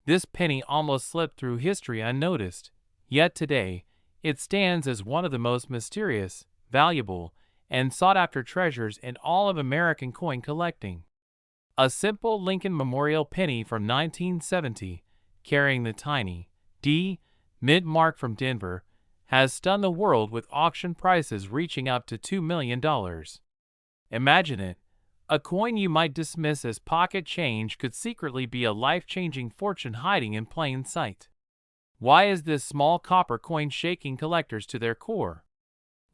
This penny almost slipped through history unnoticed, yet today, it stands as one of the most mysterious, valuable, and sought-after treasures in all of American coin collecting. A simple Lincoln Memorial penny from 1970, carrying the tiny D mint mark from Denver, has stunned the world with auction prices reaching up to $2 million. Imagine it. A coin you might dismiss as pocket change could secretly be a life-changing fortune hiding in plain sight. Why is this small copper coin shaking collectors to their core?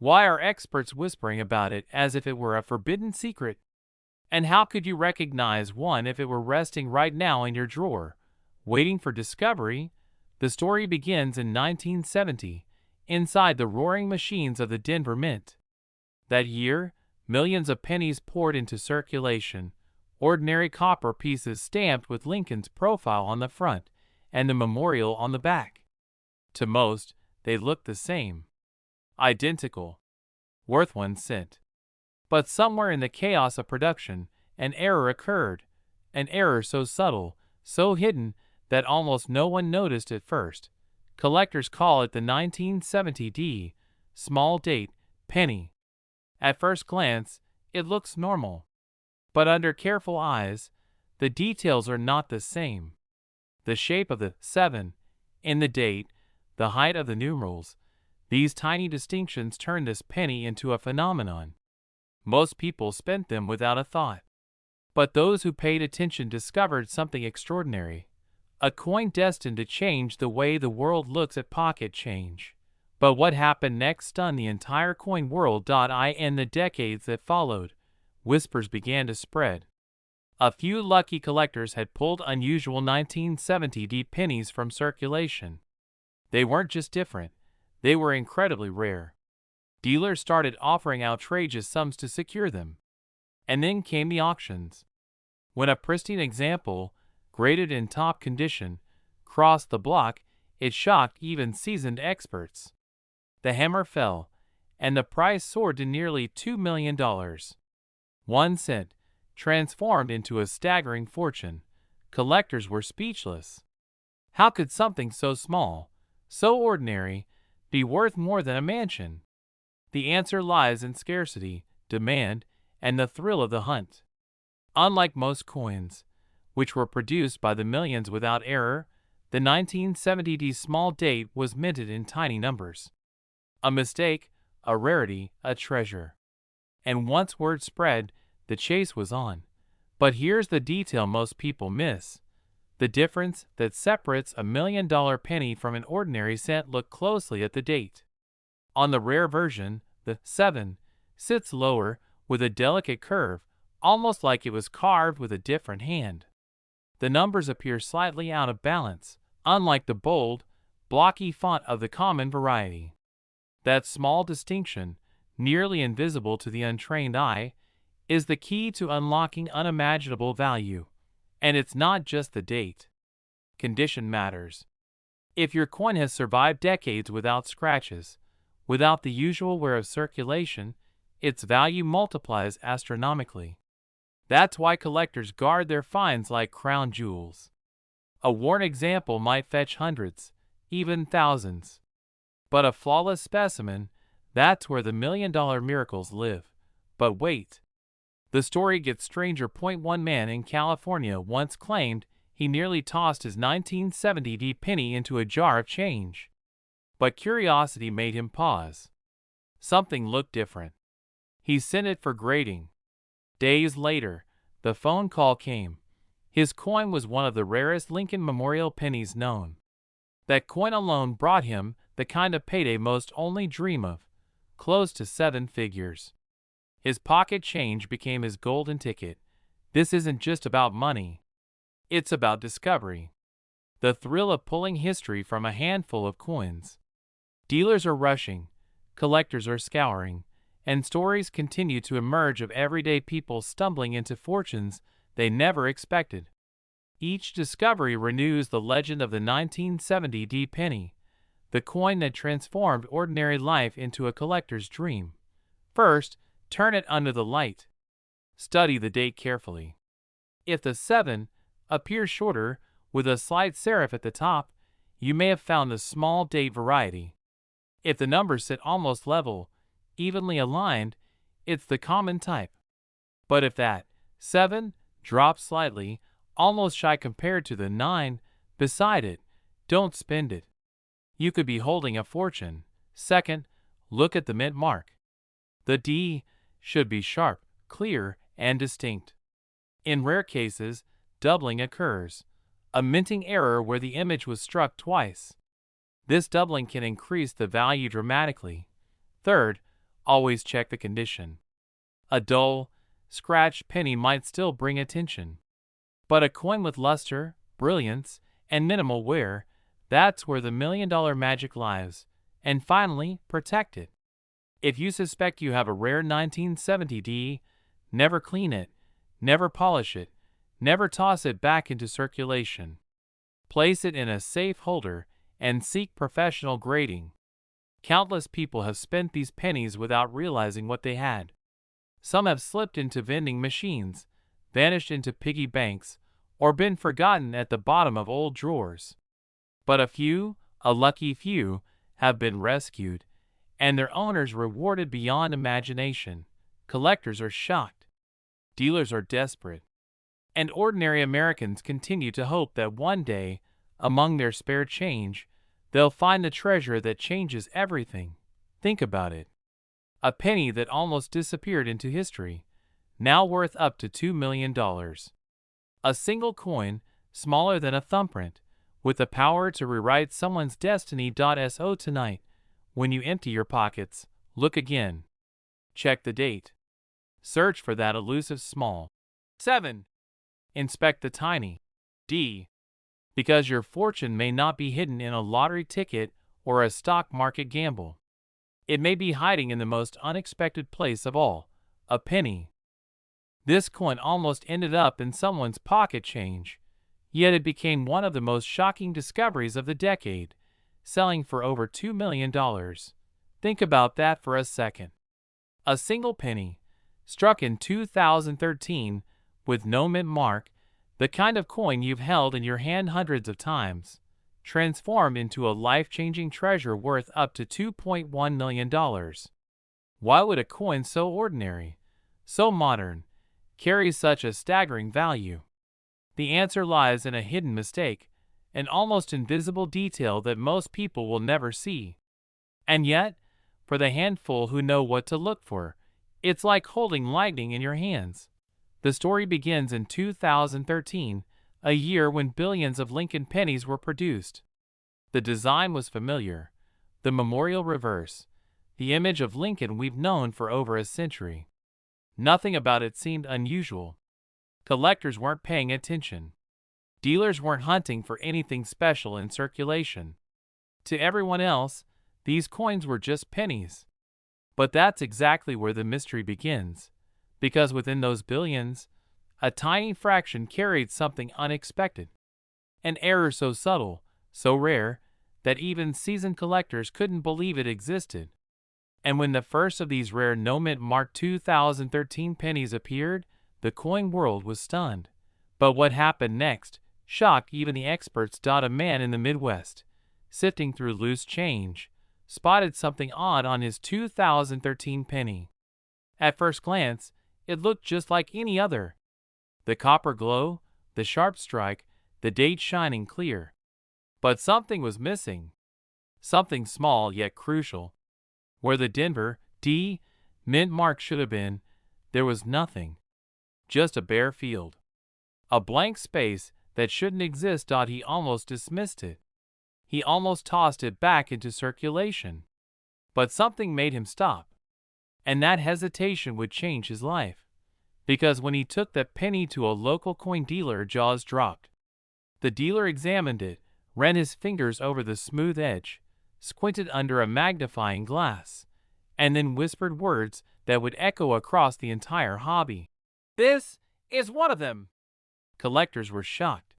Why are experts whispering about it as if it were a forbidden secret? And how could you recognize one if it were resting right now in your drawer, waiting for discovery? The story begins in 1970, inside the roaring machines of the Denver Mint. That year, millions of pennies poured into circulation, ordinary copper pieces stamped with Lincoln's profile on the front and the memorial on the back. To most, they looked the same. Identical. Worth 1 cent. But somewhere in the chaos of production, an error occurred. An error so subtle, so hidden, that almost no one noticed at first. Collectors call it the 1970 D, small date, penny. At first glance, it looks normal. But under careful eyes, the details are not the same. The shape of the 7 in the date, the height of the numerals, these tiny distinctions turn this penny into a phenomenon. Most people spent them without a thought. But those who paid attention discovered something extraordinary. A coin destined to change the way the world looks at pocket change. But what happened next stunned the entire coin world. In the decades that followed, whispers began to spread. A few lucky collectors had pulled unusual 1970 D pennies from circulation. They weren't just different, they were incredibly rare. Dealers started offering outrageous sums to secure them. And then came the auctions. When a pristine example, graded in top condition, crossed the block, it shocked even seasoned experts. The hammer fell, and the price soared to nearly $2 million. 1 cent, transformed into a staggering fortune. Collectors were speechless. How could something so small, so ordinary, be worth more than a mansion? The answer lies in scarcity, demand, and the thrill of the hunt. Unlike most coins, which were produced by the millions without error, the 1970 D small date was minted in tiny numbers. A mistake, a rarity, a treasure. And once word spread, the chase was on. But here's the detail most people miss. The difference that separates $1 million penny from an ordinary cent. Look closely at the date. On the rare version, the 7 sits lower, with a delicate curve, almost like it was carved with a different hand. The numbers appear slightly out of balance, unlike the bold, blocky font of the common variety. That small distinction, nearly invisible to the untrained eye, is the key to unlocking unimaginable value. And it's not just the date. Condition matters. If your coin has survived decades without scratches, without the usual wear of circulation, its value multiplies astronomically. That's why collectors guard their finds like crown jewels. A worn example might fetch hundreds, even thousands. But a flawless specimen, that's where the million-dollar miracles live. But wait. The story gets stranger. One man in California once claimed he nearly tossed his 1970 D penny into a jar of change. But curiosity made him pause. Something looked different. He sent it for grading. Days later, the phone call came. His coin was one of the rarest Lincoln Memorial pennies known. That coin alone brought him the kind of payday most only dream of, close to 7 figures. His pocket change became his golden ticket. This isn't just about money. It's about discovery. The thrill of pulling history from a handful of coins. Dealers are rushing, collectors are scouring, and stories continue to emerge of everyday people stumbling into fortunes they never expected. Each discovery renews the legend of the 1970 D penny, the coin that transformed ordinary life into a collector's dream. First, turn it under the light. Study the date carefully. If the 7 appears shorter, With a slight serif at the top, you may have found the small date variety. If the numbers sit almost level, evenly aligned, it's the common type. But if that 7 drops slightly, almost shy compared to the 9 beside it, don't spend it. You could be holding a fortune. Second, look at the mint mark. The D should be sharp, clear, and distinct. In rare cases, doubling occurs, a minting error where the image was struck twice. This doubling can increase the value dramatically. Third, always check the condition. A dull, scratched penny might still bring attention. But a coin with luster, brilliance, and minimal wear, that's where the $1,000,000 magic lies. And finally, protect it. If you suspect you have a rare 1970 D, never clean it, never polish it, never toss it back into circulation. Place it in a safe holder and seek professional grading. Countless people have spent these pennies without realizing what they had. Some have slipped into vending machines, vanished into piggy banks, or been forgotten at the bottom of old drawers. But a few, a lucky few, have been rescued, and their owners rewarded beyond imagination. Collectors are shocked. Dealers are desperate. And ordinary Americans continue to hope that one day, among their spare change, they'll find the treasure that changes everything. Think about it. A penny that almost disappeared into history, now worth up to $2 million. A single coin, smaller than a thumbprint, with the power to rewrite someone's destiny. So tonight, when you empty your pockets, look again. Check the date. Search for that elusive small 7. Inspect the tiny D, because your fortune may not be hidden in a lottery ticket or a stock market gamble. It may be hiding in the most unexpected place of all, a penny. This coin almost ended up in someone's pocket change, yet it became one of the most shocking discoveries of the decade, selling for over $2 million. Think about that for a second. A single penny, struck in 2013 with no mint mark, the kind of coin you've held in your hand hundreds of times, transformed into a life-changing treasure worth up to $2.1 million. Why would a coin so ordinary, so modern, carry such a staggering value? The answer lies in a hidden mistake, an almost invisible detail that most people will never see. And yet, for the handful who know what to look for, it's like holding lightning in your hands. The story begins in 2013, a year when billions of Lincoln pennies were produced. The design was familiar, the memorial reverse, the image of Lincoln we've known for over a century. Nothing about it seemed unusual. Collectors weren't paying attention. Dealers weren't hunting for anything special in circulation. To everyone else, these coins were just pennies. But that's exactly where the mystery begins, because within those billions, a tiny fraction carried something unexpected. An error so subtle, so rare, that even seasoned collectors couldn't believe it existed. And when the first of these rare no-mint marked 2013 pennies appeared, the coin world was stunned. But what happened next shocked even the experts. A man in the Midwest, sifting through loose change, spotted something odd on his 2013 penny. At first glance, it looked just like any other. The copper glow, the sharp strike, the date shining clear. But something was missing. Something small yet crucial. Where the Denver D mint mark should have been, there was nothing. Just a bare field. A blank space that shouldn't exist. He almost dismissed it. He almost tossed it back into circulation. But something made him stop. And that hesitation would change his life. Because when he took that penny to a local coin dealer, jaws dropped. The dealer examined it, ran his fingers over the smooth edge, squinted under a magnifying glass, and then whispered words that would echo across the entire hobby. "This is one of them." Collectors were shocked.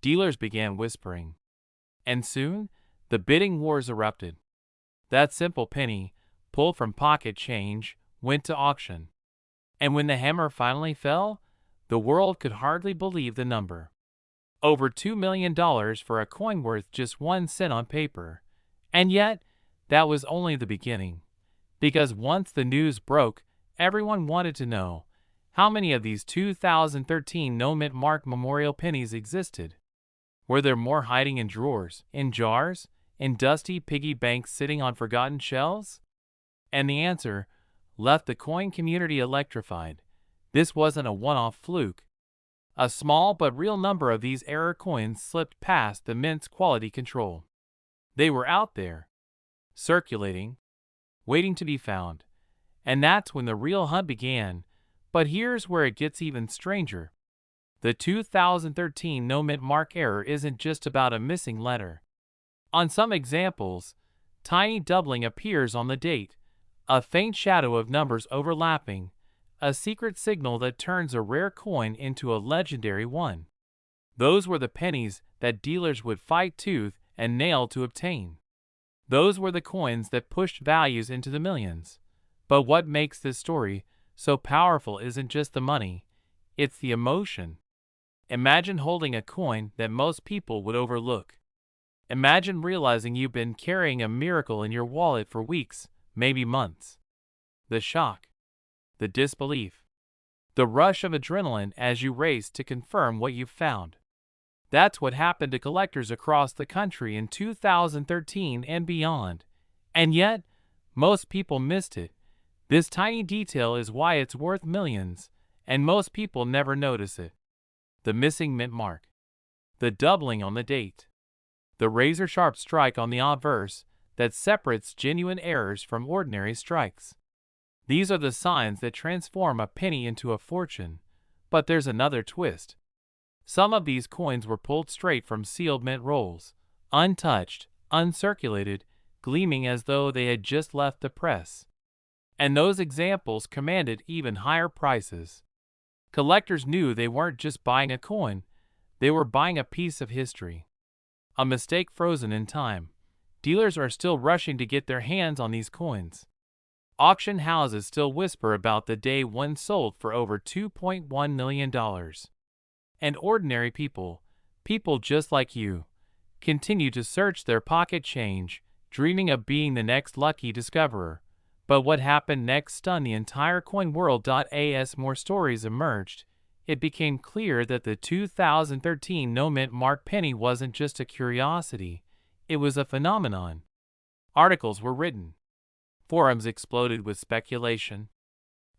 Dealers began whispering. And soon, the bidding wars erupted. That simple penny, pulled from pocket change, went to auction. And when the hammer finally fell, the world could hardly believe the number. Over $2 million for a coin worth just 1 cent on paper. And yet, that was only the beginning. Because once the news broke, everyone wanted to know how many of these 2013 no-mint mark memorial pennies existed. Were there more hiding in drawers, in jars, in dusty piggy banks sitting on forgotten shelves? And the answer left the coin community electrified. This wasn't a one-off fluke. A small but real number of these error coins slipped past the mint's quality control. They were out there, circulating, waiting to be found. And that's when the real hunt began. But here's where it gets even stranger. The 2013 no-mint mark error isn't just about a missing letter. On some examples, tiny doubling appears on the date, a faint shadow of numbers overlapping, a secret signal that turns a rare coin into a legendary one. Those were the pennies that dealers would fight tooth and nail to obtain. Those were the coins that pushed values into the millions. But what makes this story so powerful isn't just the money, it's the emotion. Imagine holding a coin that most people would overlook. Imagine realizing you've been carrying a miracle in your wallet for weeks, maybe months. The shock, the disbelief, the rush of adrenaline as you race to confirm what you've found. That's what happened to collectors across the country in 2013 and beyond. And yet, most people missed it. This tiny detail is why it's worth millions, and most people never notice it. The missing mint mark, the doubling on the date, the razor-sharp strike on the obverse that separates genuine errors from ordinary strikes. These are the signs that transform a penny into a fortune. But there's another twist. Some of these coins were pulled straight from sealed mint rolls, untouched, uncirculated, gleaming as though they had just left the press. And those examples commanded even higher prices. Collectors knew they weren't just buying a coin, they were buying a piece of history. A mistake frozen in time. Dealers are still rushing to get their hands on these coins. Auction houses still whisper about the day one sold for over $2.1 million. And ordinary people, people just like you, continue to search their pocket change, dreaming of being the next lucky discoverer. But what happened next stunned the entire coin world. As more stories emerged, it became clear that the 2013 no-mint mark penny wasn't just a curiosity, it was a phenomenon. Articles were written. Forums exploded with speculation.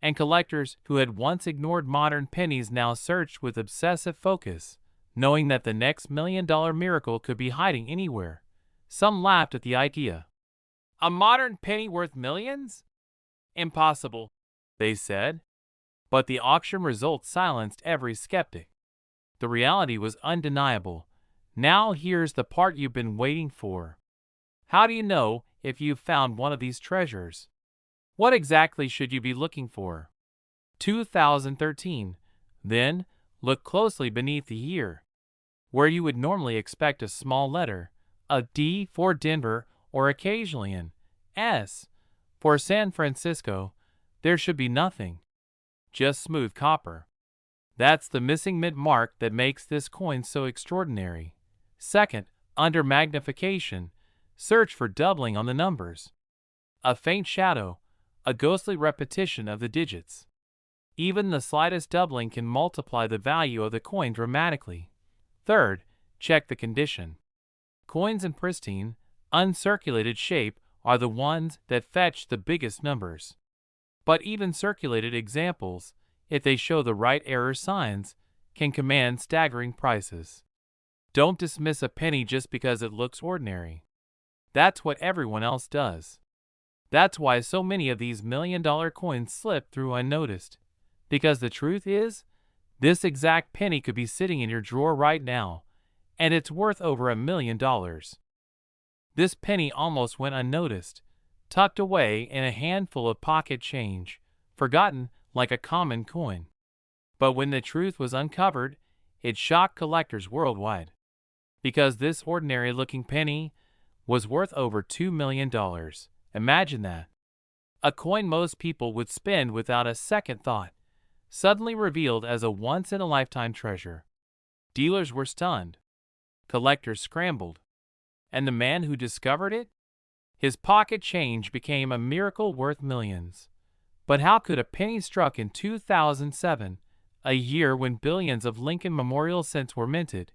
And collectors who had once ignored modern pennies now searched with obsessive focus, knowing that the next million-dollar miracle could be hiding anywhere. Some laughed at the idea. A modern penny worth millions? Impossible, they said. But the auction results silenced every skeptic. The reality was undeniable. Now here's the part you've been waiting for. How do you know if you've found one of these treasures? What exactly should you be looking for? 2013. Then, look closely beneath the year. Where you would normally expect a small letter, a D for Denver, or occasionally an S for San Francisco, there should be nothing. Just smooth copper. That's the missing mint mark that makes this coin so extraordinary. Second, under magnification, search for doubling on the numbers. A faint shadow, a ghostly repetition of the digits. Even the slightest doubling can multiply the value of the coin dramatically. Third, check the condition. Coins in pristine, uncirculated shape are the ones that fetch the biggest numbers. But even circulated examples, if they show the right error signs, can command staggering prices. Don't dismiss a penny just because it looks ordinary. That's what everyone else does. That's why so many of these million-dollar coins slip through unnoticed. Because the truth is, this exact penny could be sitting in your drawer right now, and it's worth over $1 million. This penny almost went unnoticed, tucked away in a handful of pocket change, forgotten like a common coin. But when the truth was uncovered, it shocked collectors worldwide. Because this ordinary-looking penny was worth over $2 million. Imagine that. A coin most people would spend without a second thought, suddenly revealed as a once-in-a-lifetime treasure. Dealers were stunned. Collectors scrambled. And the man who discovered it? His pocket change became a miracle worth millions. But how could a penny struck in 2007, a year when billions of Lincoln Memorial cents were minted,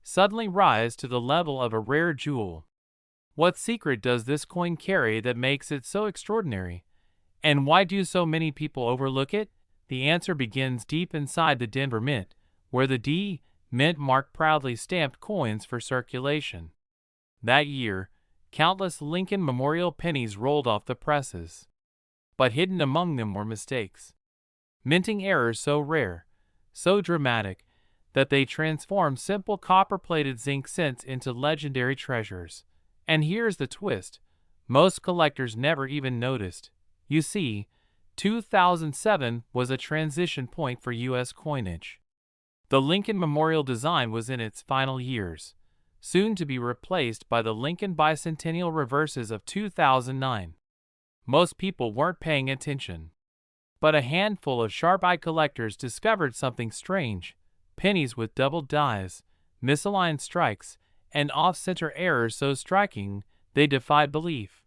suddenly rise to the level of a rare jewel? What secret does this coin carry that makes it so extraordinary? And why do so many people overlook it? The answer begins deep inside the Denver Mint, where the D Mint mark proudly stamped coins for circulation. That year, countless Lincoln Memorial pennies rolled off the presses. But hidden among them were mistakes. Minting errors so rare, so dramatic, that they transformed simple copper-plated zinc cents into legendary treasures. And here's the twist. Most collectors never even noticed. You see, 2007 was a transition point for U.S. coinage. The Lincoln Memorial design was in its final years, soon to be replaced by the Lincoln bicentennial reverses of 2009. Most people weren't paying attention. But a handful of sharp-eyed collectors discovered something strange: pennies with doubled dies, misaligned strikes, and off-center errors so striking they defied belief.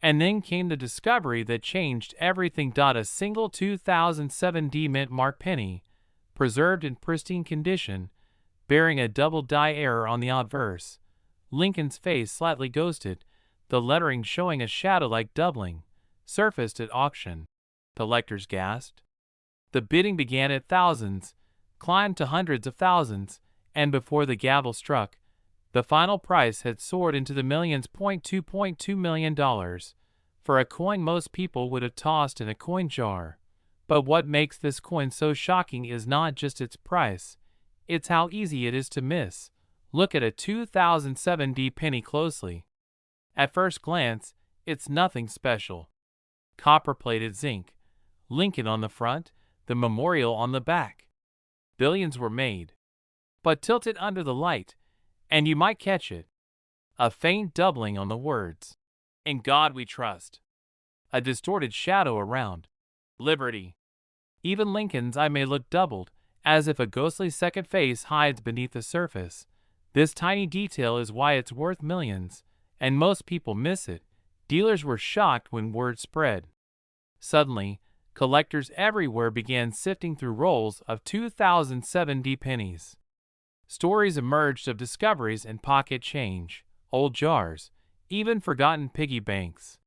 And then came the discovery that changed everything. A single 2007 D Mint mark penny, preserved in pristine condition, bearing a double die error on the obverse, Lincoln's face slightly ghosted, the lettering showing a shadow-like doubling, surfaced at auction. Collectors gasped. The bidding began at thousands, climbed to hundreds of thousands, and before the gavel struck, the final price had soared into the millions. $2.2 million for a coin most people would have tossed in a coin jar. But what makes this coin so shocking is not just its price, it's how easy it is to miss. Look at a 2007 D penny closely. At first glance, it's nothing special. Copper-plated zinc, Lincoln on the front, the memorial on the back. Billions were made. But tilt it under the light, and you might catch it. A faint doubling on the words, "In God We Trust." A distorted shadow around, "Liberty." Even Lincoln's eye may look doubled, as if a ghostly second face hides beneath the surface. This tiny detail is why it's worth millions, and most people miss it. Dealers were shocked when word spread. Suddenly, collectors everywhere began sifting through rolls of 2007 D pennies. Stories emerged of discoveries in pocket change, old jars, even forgotten piggy banks.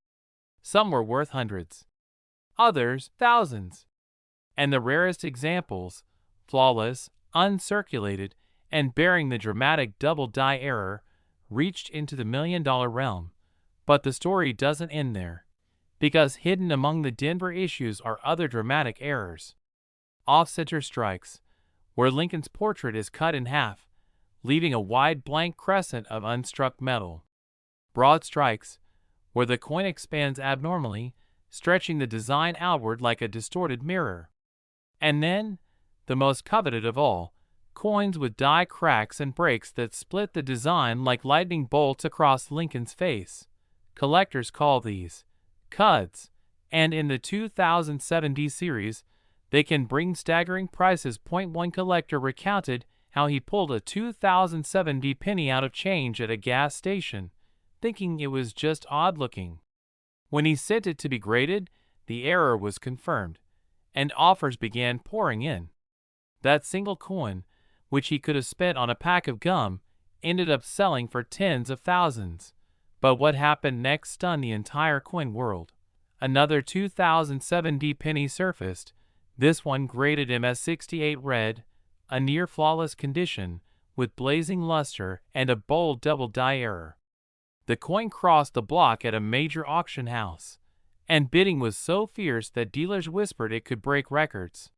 Some were worth hundreds, others thousands. And the rarest examples, flawless, uncirculated, and bearing the dramatic double die error, reached into the million-dollar realm. But the story doesn't end there, because hidden among the Denver issues are other dramatic errors. Off-center strikes, where Lincoln's portrait is cut in half, leaving a wide blank crescent of unstruck metal. Broad strikes, where the coin expands abnormally, stretching the design outward like a distorted mirror. And then, the most coveted of all, coins with die cracks and breaks that split the design like lightning bolts across Lincoln's face. Collectors call these cuds, and in the 2007 D series, they can bring staggering prices. One collector recounted how he pulled a 2007 D penny out of change at a gas station, thinking it was just odd-looking. When he sent it to be graded, the error was confirmed, and offers began pouring in. That single coin, which he could have spent on a pack of gum, ended up selling for tens of thousands. But what happened next stunned the entire coin world. Another 2007 D penny surfaced, this one graded MS68 red, a near-flawless condition, with blazing luster and a bold double die error. The coin crossed the block at a major auction house, and bidding was so fierce that dealers whispered it could break records.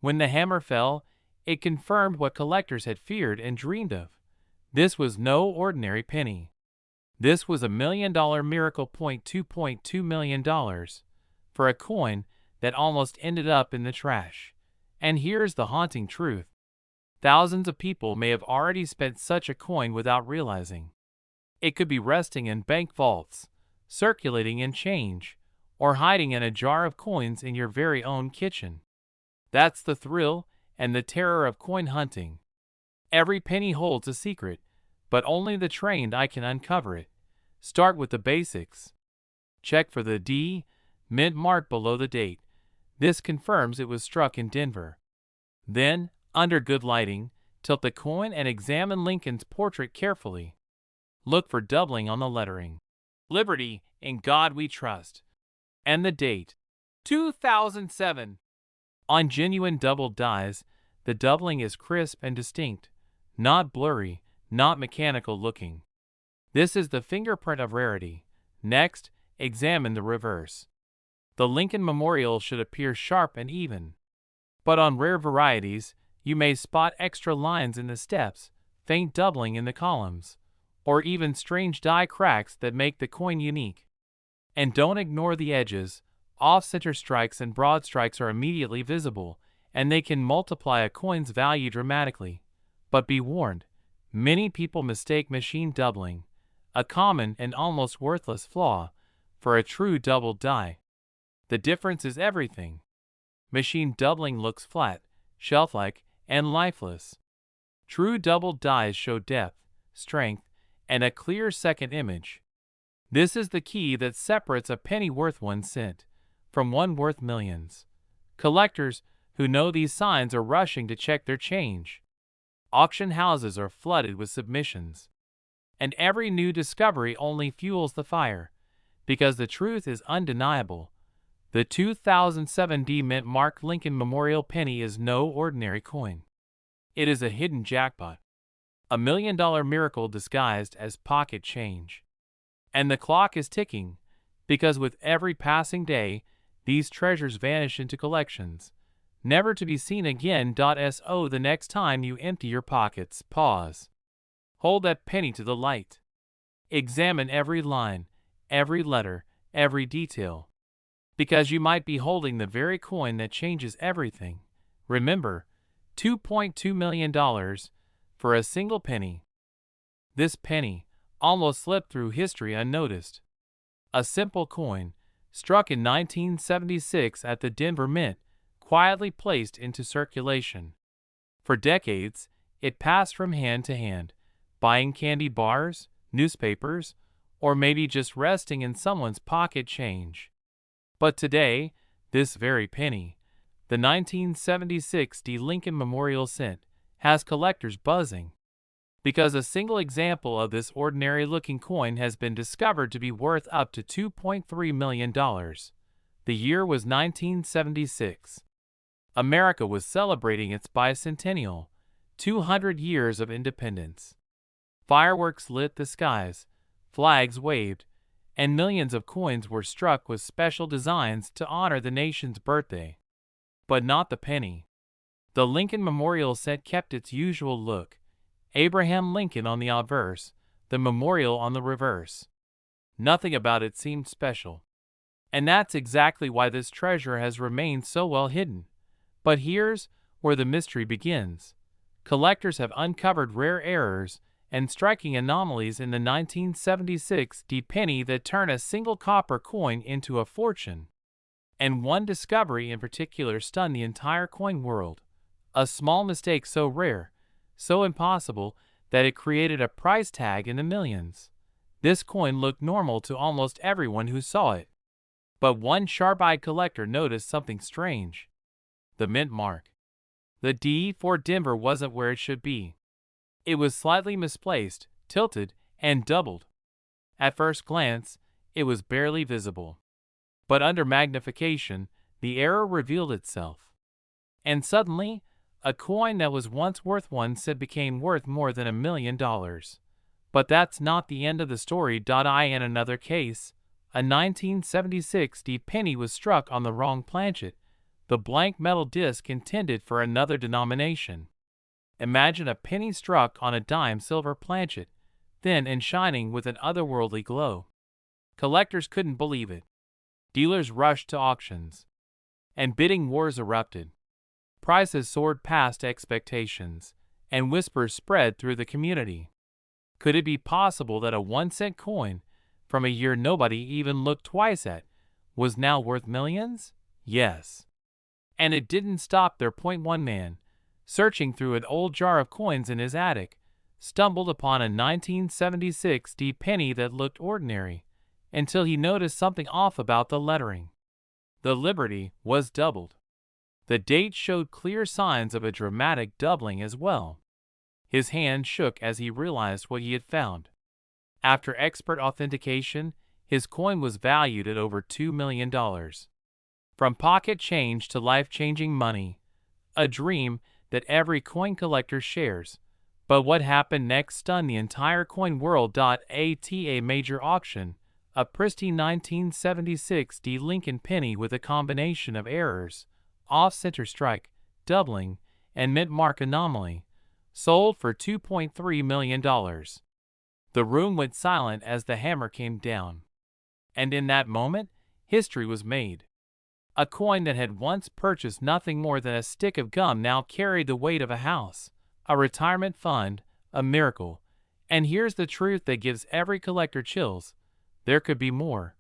When the hammer fell, it confirmed what collectors had feared and dreamed of. This was no ordinary penny. This was $1 million miracle. $2.2 million for a coin that almost ended up in the trash. And here's the haunting truth. Thousands of people may have already spent such a coin without realizing. It could be resting in bank vaults, circulating in change, or hiding in a jar of coins in your very own kitchen. That's the thrill and the terror of coin hunting. Every penny holds a secret, but only the trained eye can uncover it. Start with the basics. Check for the D mint mark below the date. This confirms it was struck in Denver. Then, under good lighting, tilt the coin and examine Lincoln's portrait carefully. Look for doubling on the lettering. Liberty, in God we trust. And the date. 2007. On genuine doubled dies, the doubling is crisp and distinct, not blurry, not mechanical looking. This is the fingerprint of rarity. Next, examine the reverse. The Lincoln Memorial should appear sharp and even. But on rare varieties, you may spot extra lines in the steps, faint doubling in the columns, or even strange die cracks that make the coin unique. And don't ignore the edges. Off-center strikes and broad strikes are immediately visible, and they can multiply a coin's value dramatically. But be warned, many people mistake machine doubling, a common and almost worthless flaw, for a true doubled die. The difference is everything. Machine doubling looks flat, shelf-like, and lifeless. True doubled dies show depth, strength, and a clear second image. This is the key that separates a penny worth 1 cent from one worth millions. Collectors who know these signs are rushing to check their change. Auction houses are flooded with submissions. And every new discovery only fuels the fire, because the truth is undeniable. The 2007 D mint mark Lincoln Memorial penny is no ordinary coin. It is a hidden jackpot, a $1 million miracle disguised as pocket change. And the clock is ticking, because with every passing day, these treasures vanish into collections, never to be seen again. So the next time you empty your pockets, pause. Hold that penny to the light. Examine every line, every letter, every detail. Because you might be holding the very coin that changes everything. Remember, $2.2 million for a single penny. This penny almost slipped through history unnoticed. A simple coin, struck in 1976 at the Denver Mint, quietly placed into circulation. For decades, it passed from hand to hand, buying candy bars, newspapers, or maybe just resting in someone's pocket change. But today, this very penny, the 1976 D. Lincoln Memorial cent, has collectors buzzing. Because a single example of this ordinary-looking coin has been discovered to be worth up to $2.3 million. The year was 1976. America was celebrating its bicentennial, 200 years of independence. Fireworks lit the skies, flags waved, and millions of coins were struck with special designs to honor the nation's birthday. But not the penny. The Lincoln Memorial cent kept its usual look. Abraham Lincoln on the obverse, the memorial on the reverse. Nothing about it seemed special. And that's exactly why this treasure has remained so well hidden. But here's where the mystery begins. Collectors have uncovered rare errors and striking anomalies in the 1976 D penny that turn a single copper coin into a fortune. And one discovery in particular stunned the entire coin world. A small mistake so rare, so impossible, that it created a price tag in the millions. This coin looked normal to almost everyone who saw it. But one sharp-eyed collector noticed something strange. The mint mark. The D for Denver wasn't where it should be. It was slightly misplaced, tilted, and doubled. At first glance, it was barely visible. But under magnification, the error revealed itself. And suddenly, a coin that was once worth 1 cent became worth more than $1 million. But that's not the end of the story. In another case, a 1976 D penny was struck on the wrong planchet, the blank metal disc intended for another denomination. Imagine a penny struck on a dime silver planchet, thin and shining with an otherworldly glow. Collectors couldn't believe it. Dealers rushed to auctions, and bidding wars erupted. Prices soared past expectations, and whispers spread through the community. Could it be possible that a 1 cent coin, from a year nobody even looked twice at, was now worth millions? Yes. And it didn't stop there. One man, searching through an old jar of coins in his attic, stumbled upon a 1976 penny that looked ordinary, until he noticed something off about the lettering. The Liberty was doubled. The date showed clear signs of a dramatic doubling as well. His hand shook as he realized what he had found. After expert authentication, his coin was valued at over $2 million. From pocket change to life-changing money, a dream that every coin collector shares. But what happened next stunned the entire coin world. At a major auction, a pristine 1976 Lincoln penny with a combination of errors, off-center strike, doubling, and mint mark anomaly, sold for $2.3 million. The room went silent as the hammer came down. And in that moment, history was made. A coin that had once purchased nothing more than a stick of gum now carried the weight of a house, a retirement fund, a miracle. And here's the truth that gives every collector chills. There could be more.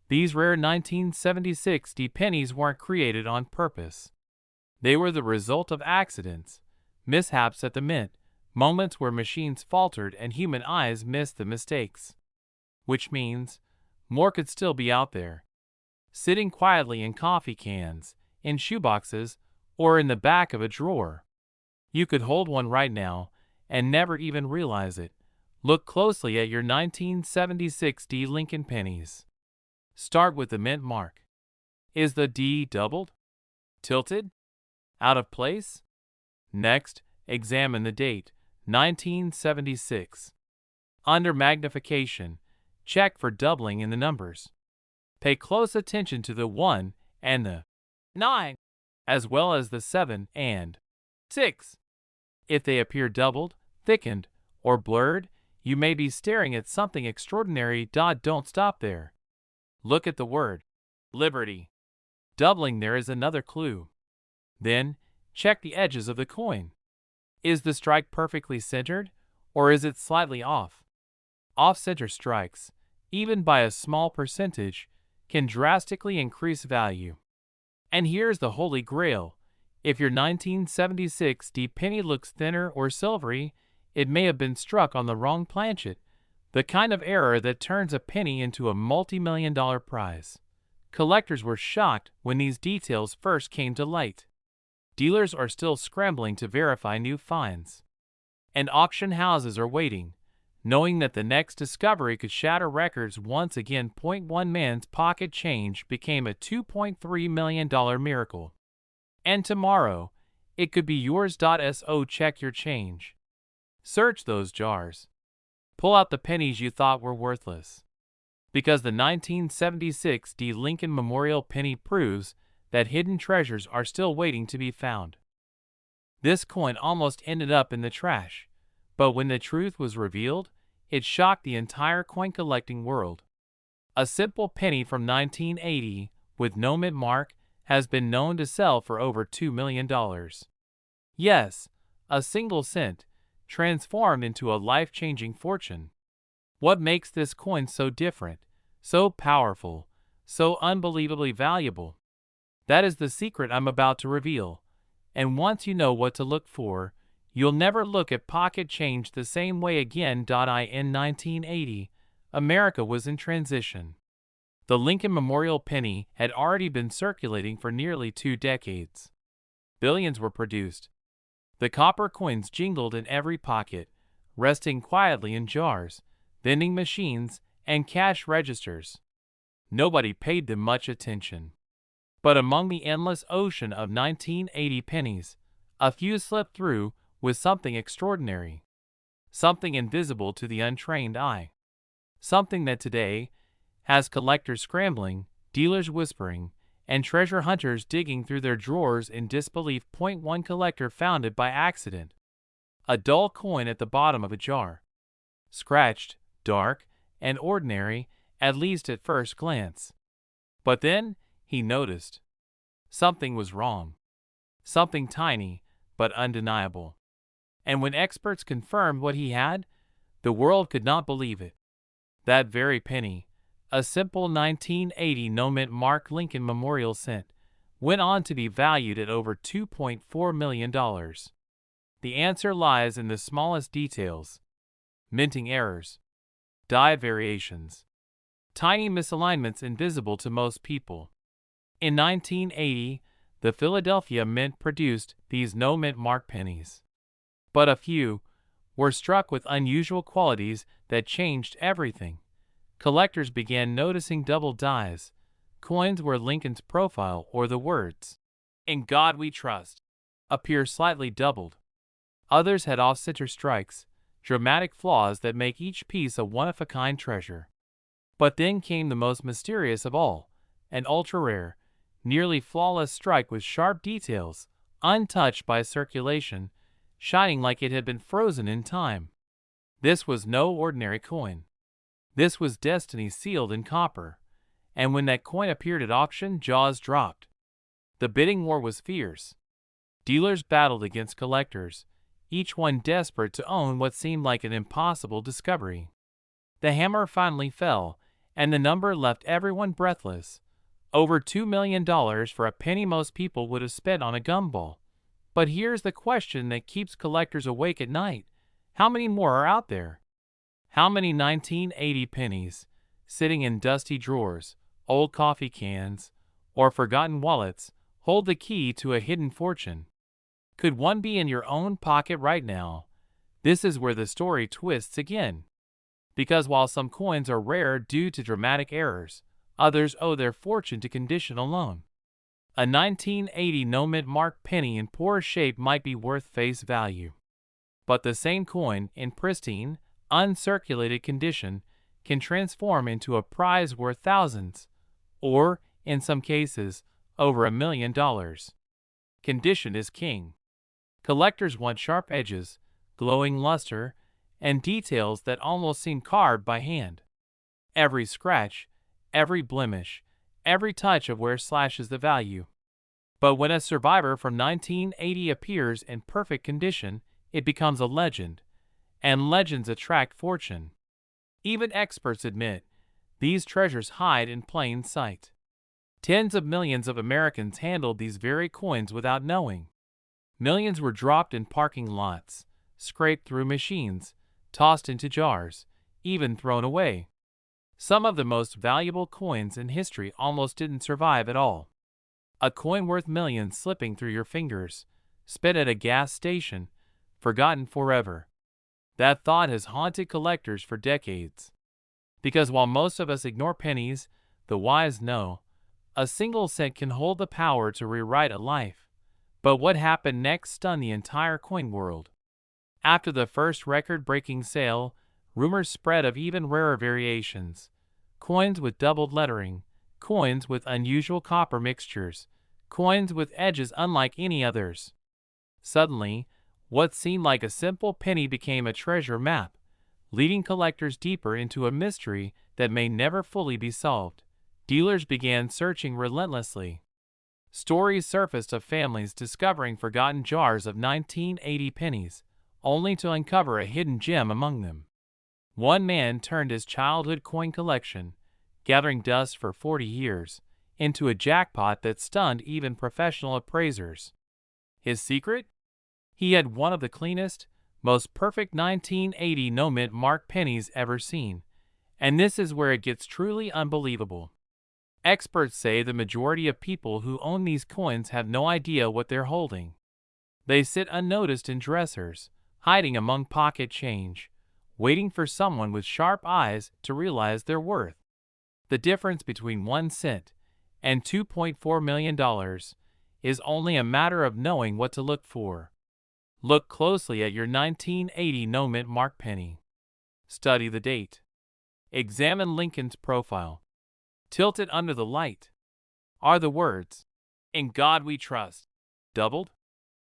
These rare 1976 pennies weren't created on purpose. They were the result of accidents, mishaps at the mint, moments where machines faltered and human eyes missed the mistakes. Which means, more could still be out there, sitting quietly in coffee cans, in shoeboxes, or in the back of a drawer. You could hold one right now and never even realize it. Look closely at your 1976 Lincoln pennies. Start with the mint mark. Is the D doubled? Tilted? Out of place? Next, examine the date, 1976. Under magnification, check for doubling in the numbers. Pay close attention to the 1 and the 9, as well as the 7 and 6. If they appear doubled, thickened, or blurred, you may be staring at something extraordinary. Don't stop there. Look at the word Liberty. Doubling there is another clue. Then, check the edges of the coin. Is the strike perfectly centered, or is it slightly off? Off-center strikes, even by a small percentage, can drastically increase value. And here's the holy grail. If your 1976 penny looks thinner or silvery, it may have been struck on the wrong planchet, the kind of error that turns a penny into a multi-million-dollar prize. Collectors were shocked when these details first came to light. Dealers are still scrambling to verify new finds. And auction houses are waiting, knowing that the next discovery could shatter records once again. One man's pocket change became a $2.3 million miracle. And tomorrow, it could be yours. So check your change. Search those jars. Pull out the pennies you thought were worthless. Because the 1976 Lincoln Memorial penny proves that hidden treasures are still waiting to be found. This coin almost ended up in the trash, but when the truth was revealed, it shocked the entire coin collecting world. A simple penny from 1980 with no mint mark has been known to sell for over $2 million. Yes, a single cent, transformed into a life-changing fortune. What makes this coin so different, so powerful, so unbelievably valuable? That is the secret I'm about to reveal. And once you know what to look for, you'll never look at pocket change the same way again. In 1980, America was in transition. The Lincoln Memorial penny had already been circulating for nearly 2 decades. Billions were produced. The copper coins jingled in every pocket, resting quietly in jars, vending machines, and cash registers. Nobody paid them much attention. But among the endless ocean of 1980 pennies, a few slipped through with something extraordinary. Something invisible to the untrained eye. Something that today has collectors scrambling, dealers whispering, and treasure hunters digging through their drawers in disbelief. One collector found it by accident. A dull coin at the bottom of a jar. Scratched, dark, and ordinary, at least at first glance. But then he noticed. Something was wrong. Something tiny, but undeniable. And when experts confirmed what he had, the world could not believe it. That very penny, a simple 1980 no mint mark Lincoln Memorial cent, went on to be valued at over $2.4 million. The answer lies in the smallest details: minting errors, die variations, tiny misalignments invisible to most people. In 1980, the Philadelphia Mint produced these no-mint mark pennies. But a few were struck with unusual qualities that changed everything. Collectors began noticing double dies, coins where Lincoln's profile or the words, "In God We Trust," appear slightly doubled. Others had off-center strikes, dramatic flaws that make each piece a one-of-a-kind treasure. But then came the most mysterious of all, an ultra-rare, nearly flawless strike with sharp details, untouched by circulation, shining like it had been frozen in time. This was no ordinary coin. This was destiny sealed in copper, and when that coin appeared at auction, jaws dropped. The bidding war was fierce. Dealers battled against collectors, each one desperate to own what seemed like an impossible discovery. The hammer finally fell, and the number left everyone breathless. Over $2 million for a penny most people would have spent on a gumball. But here's the question that keeps collectors awake at night: how many more are out there? How many 1980 pennies, sitting in dusty drawers, old coffee cans, or forgotten wallets, hold the key to a hidden fortune? Could one be in your own pocket right now? This is where the story twists again. Because while some coins are rare due to dramatic errors, others owe their fortune to condition alone. A 1980 no-mint mark penny in poor shape might be worth face value. But the same coin, in pristine, uncirculated condition, can transform into a prize worth thousands, or, in some cases, over $1 million. Condition is king. Collectors want sharp edges, glowing luster, and details that almost seem carved by hand. Every scratch, every blemish, every touch of wear slashes the value. But when a survivor from 1980 appears in perfect condition, it becomes a legend, and legends attract fortune. Even experts admit these treasures hide in plain sight. Tens of millions of Americans handled these very coins without knowing. Millions were dropped in parking lots, scraped through machines, tossed into jars, even thrown away. Some of the most valuable coins in history almost didn't survive at all. A coin worth millions slipping through your fingers, spent at a gas station, forgotten forever. That thought has haunted collectors for decades. Because while most of us ignore pennies, the wise know, a single cent can hold the power to rewrite a life. But what happened next stunned the entire coin world. After the first record-breaking sale, rumors spread of even rarer variations. Coins with doubled lettering, coins with unusual copper mixtures, coins with edges unlike any others. Suddenly, what seemed like a simple penny became a treasure map, leading collectors deeper into a mystery that may never fully be solved. Dealers began searching relentlessly. Stories surfaced of families discovering forgotten jars of 1980 pennies, only to uncover a hidden gem among them. One man turned his childhood coin collection, gathering dust for 40 years, into a jackpot that stunned even professional appraisers. His secret? He had one of the cleanest, most perfect 1980 no-mint mark pennies ever seen, and this is where it gets truly unbelievable. Experts say the majority of people who own these coins have no idea what they're holding. They sit unnoticed in dressers, hiding among pocket change, waiting for someone with sharp eyes to realize their worth. The difference between 1 cent and $2.4 million is only a matter of knowing what to look for. Look closely at your 1980 no-mint mark penny. Study the date. Examine Lincoln's profile. Tilt it under the light. Are the words, "In God We Trust," doubled?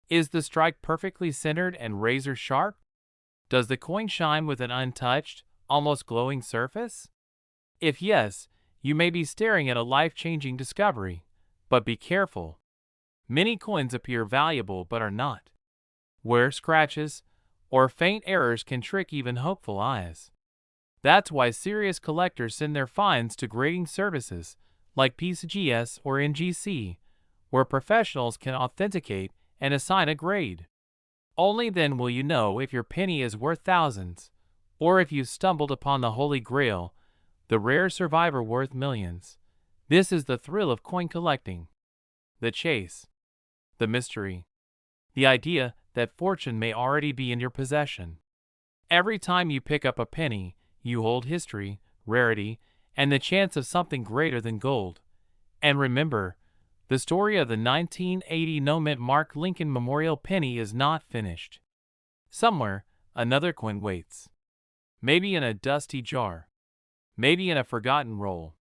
Is the strike perfectly centered and razor sharp? Does the coin shine with an untouched, almost glowing surface? If yes, you may be staring at a life-changing discovery, but be careful. Many coins appear valuable but are not. Wear scratches or faint errors can trick even hopeful eyes. That's why serious collectors send their finds to grading services like PCGS or NGC, where professionals can authenticate and assign a grade. Only then will you know if your penny is worth thousands, or if you stumbled upon the Holy Grail, the rare survivor worth millions. This is the thrill of coin collecting. The chase. The mystery. The idea that fortune may already be in your possession. Every time you pick up a penny, you hold history, rarity, and the chance of something greater than gold. And remember, the story of the 1980 no-mint Mark Lincoln Memorial Penny is not finished. Somewhere, another coin waits. Maybe in a dusty jar. Maybe in a forgotten roll.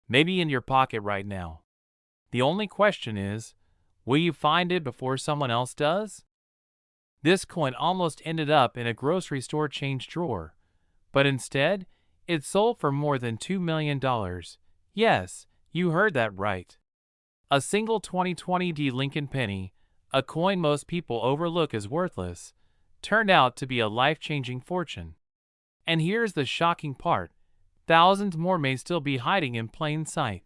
Maybe in your pocket right now. The only question is, will you find it before someone else does? This coin almost ended up in a grocery store change drawer, but instead, it sold for more than $2 million. Yes, you heard that right. A single 2020 Lincoln penny, a coin most people overlook as worthless, turned out to be a life-changing fortune. And here's the shocking part. Thousands more may still be hiding in plain sight,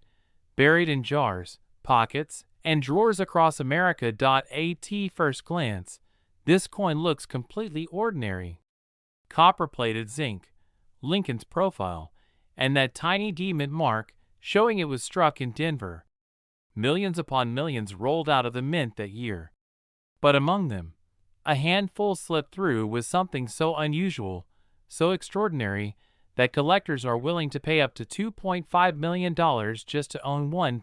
buried in jars, pockets, and drawers across America. At first glance, this coin looks completely ordinary. Copper-plated zinc, Lincoln's profile, and that tiny D mint mark showing it was struck in Denver. Millions upon millions rolled out of the mint that year. But among them, a handful slipped through with something so unusual, so extraordinary, that collectors are willing to pay up to $2.5 million just to own one.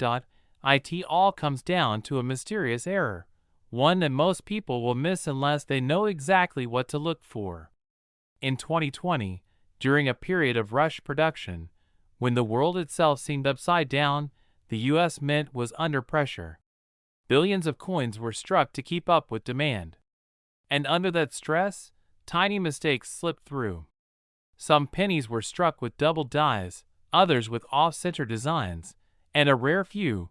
It all comes down to a mysterious error, one that most people will miss unless they know exactly what to look for. In 2020, during a period of rush production, when the world itself seemed upside down, the U.S. Mint was under pressure. Billions of coins were struck to keep up with demand. And under that stress, tiny mistakes slipped through. Some pennies were struck with double dies, others with off-center designs, and a rare few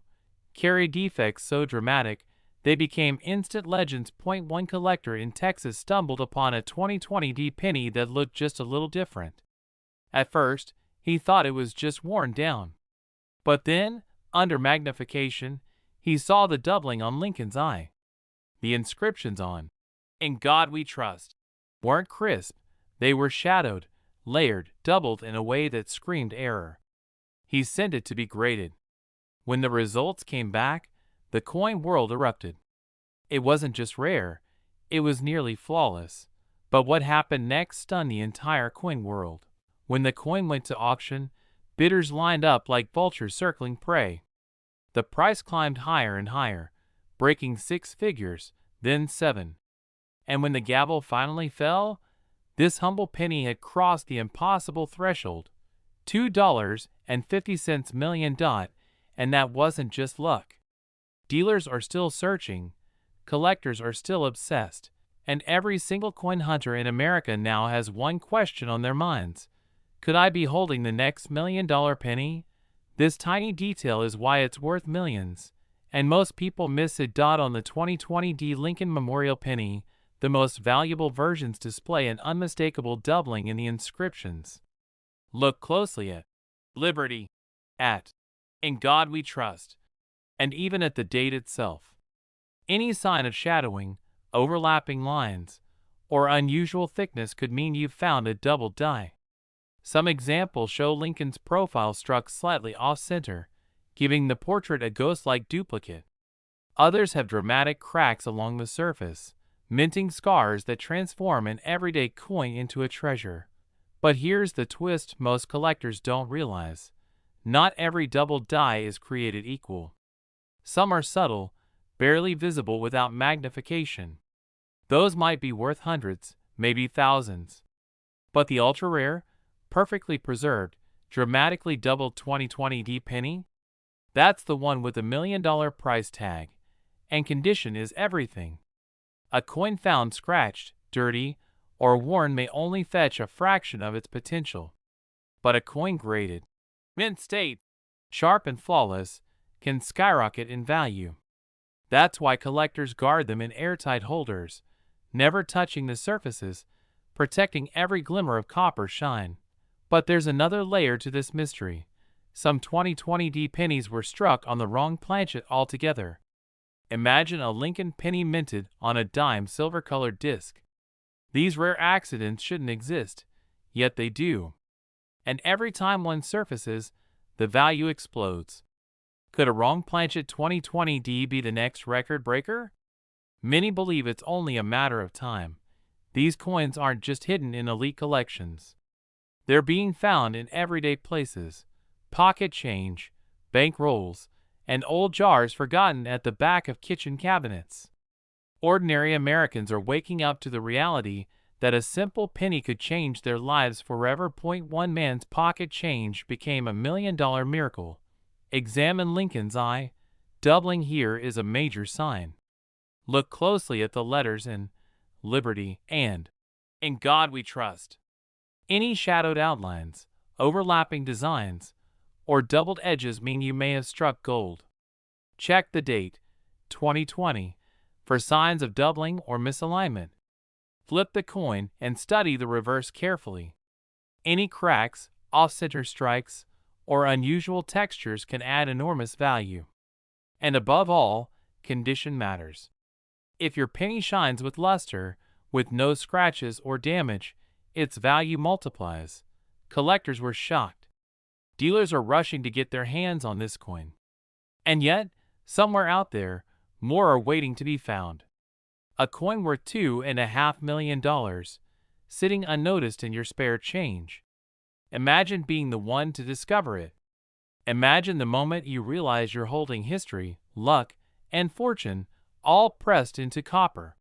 carried defects so dramatic they became instant legends. One collector in Texas stumbled upon a 2020 penny that looked just a little different. At first, he thought it was just worn down. But then, under magnification, he saw the doubling on Lincoln's eye. The inscriptions on "In God We Trust" weren't crisp, they were shadowed, layered, doubled in a way that screamed error. He sent it to be graded. When the results came back, the coin world erupted. It wasn't just rare, it was nearly flawless. But what happened next stunned the entire coin world. When the coin went to auction, bidders lined up like vultures circling prey. The price climbed higher and higher, breaking 6 figures, then 7. And when the gavel finally fell, this humble penny had crossed the impossible threshold, $2.50 million, and that wasn't just luck. Dealers are still searching, collectors are still obsessed, and every single coin hunter in America now has one question on their minds. Could I be holding the next $1 million penny? This tiny detail is why it's worth millions, and most people miss it. On the 2020 Lincoln Memorial Penny, the most valuable versions display an unmistakable doubling in the inscriptions. Look closely at Liberty, at In God We Trust, and even at the date itself. Any sign of shadowing, overlapping lines, or unusual thickness could mean you've found a double die. Some examples show Lincoln's profile struck slightly off-center, giving the portrait a ghost-like duplicate. Others have dramatic cracks along the surface, minting scars that transform an everyday coin into a treasure. But here's the twist most collectors don't realize. Not every double die is created equal. Some are subtle, barely visible without magnification. Those might be worth hundreds, maybe thousands. But the ultra-rare, perfectly preserved, dramatically doubled 2020 penny? That's the one with the $1 million price tag. And condition is everything. A coin found scratched, dirty, or worn may only fetch a fraction of its potential. But a coin graded, mint state, sharp and flawless, can skyrocket in value. That's why collectors guard them in airtight holders, never touching the surfaces, protecting every glimmer of copper shine. But there's another layer to this mystery. Some 2020 pennies were struck on the wrong planchet altogether. Imagine a Lincoln penny minted on a dime silver-colored disc. These rare accidents shouldn't exist, yet they do. And every time one surfaces, the value explodes. Could a wrong planchet 2020D be the next record breaker? Many believe it's only a matter of time. These coins aren't just hidden in elite collections. They're being found in everyday places: pocket change, bank rolls, and old jars forgotten at the back of kitchen cabinets. Ordinary Americans are waking up to the reality that a simple penny could change their lives forever. One man's pocket change became $1 million miracle. Examine Lincoln's eye. Doubling here is a major sign. Look closely at the letters in Liberty and In God We Trust. Any shadowed outlines, overlapping designs, or doubled edges mean you may have struck gold. Check the date, 2020, for signs of doubling or misalignment. Flip the coin and study the reverse carefully. Any cracks, off-center strikes, or unusual textures can add enormous value. And above all, condition matters. If your penny shines with luster, with no scratches or damage, its value multiplies. Collectors were shocked. Dealers are rushing to get their hands on this coin. And yet, somewhere out there, more are waiting to be found. A coin worth $2.5 million, sitting unnoticed in your spare change. Imagine being the one to discover it. Imagine the moment you realize you're holding history, luck, and fortune all pressed into copper.